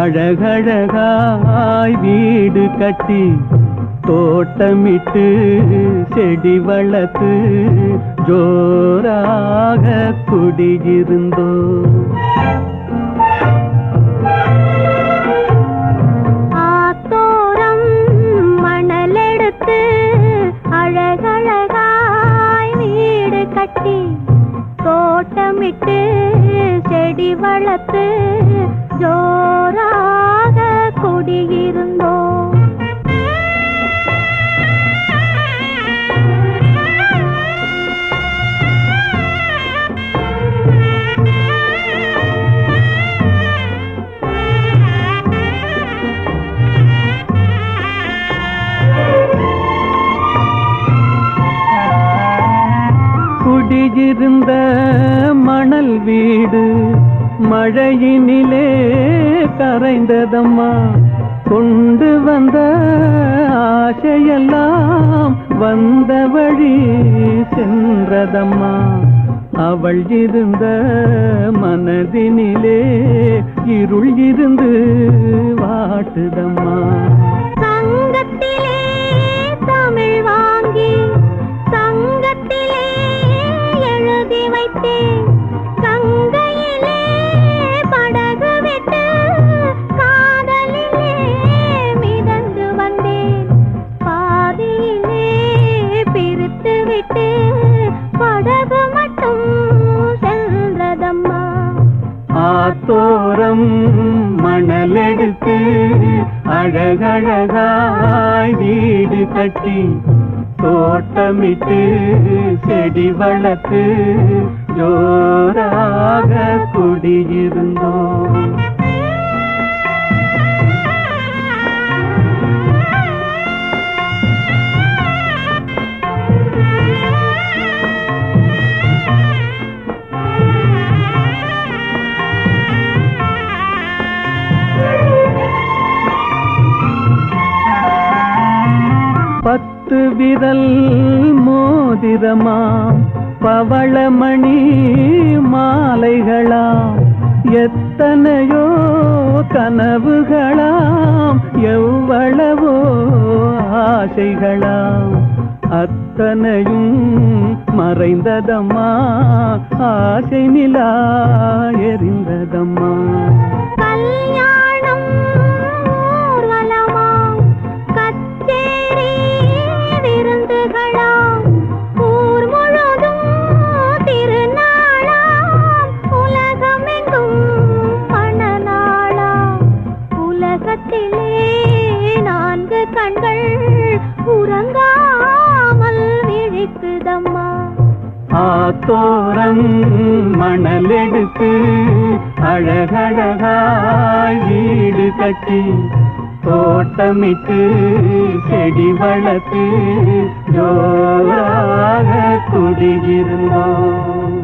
அழகழகாய் வீடு கட்டி தோட்டமிட்டு செடி வளர்த்து ஜோராக குடியிருந்தோம். ஆத்தோரம் மணலெடுத்து அழகழகாய் வீடு கட்டி தோட்டமிட்டு செடி வளர்த்து ஜோராக குடியிருந்தோம். குடியிருந்த மணல் வீடு மழையினிலே கரைந்ததம்மா. கொண்டு வந்த ஆசையெல்லாம் வந்த வழி சென்றதம்மா. அவள் இருந்த மனதினிலே இருள் இருந்து வாட்டுதம்மா. சங்கத்திலே தமிழ் வாங்கி சங்கத்திலே எழுதி வைத்தேன். கங்கையிலே படகு விட்டு காதலிலே மிதந்து வந்தேன். பாதியிலே பிரித்து விட்டு படகு மட்டும் சென்றதம்மா. ஆத்தோரம் மணலெடுத்து அழகழகாய் வீடு கட்டி தோட்டமிட்டு செடி வளர்த்து ஜோராக குடியிருந்தோம். பத்து விரல் மோதிரமாம் பவளமணி மாலைகளாம் எத்தனையோ கனவுகளாம் எவ்வளவோ ஆசைகளாம் அத்தனையும் மறைந்ததம்மா. ஆசை நிலா எரிந்ததம்மா. கல்யாணம் ஊர்வலமாம் கச்சேரி விருந்துகளாம் ஊர் முழுதும் திருநாளாம் உலகமெங்கும் மணநாளாம். உலகத்திலே 4 கண்கள் உறங்காமல் விழிக்குதம்மா. ஆத்தோரம் மணலெடுத்து அழகழகாய் வீடு கட்டி தோட்டமிட்டு செடி வளர்த்து ஜோராக குடியிருந்தோம்.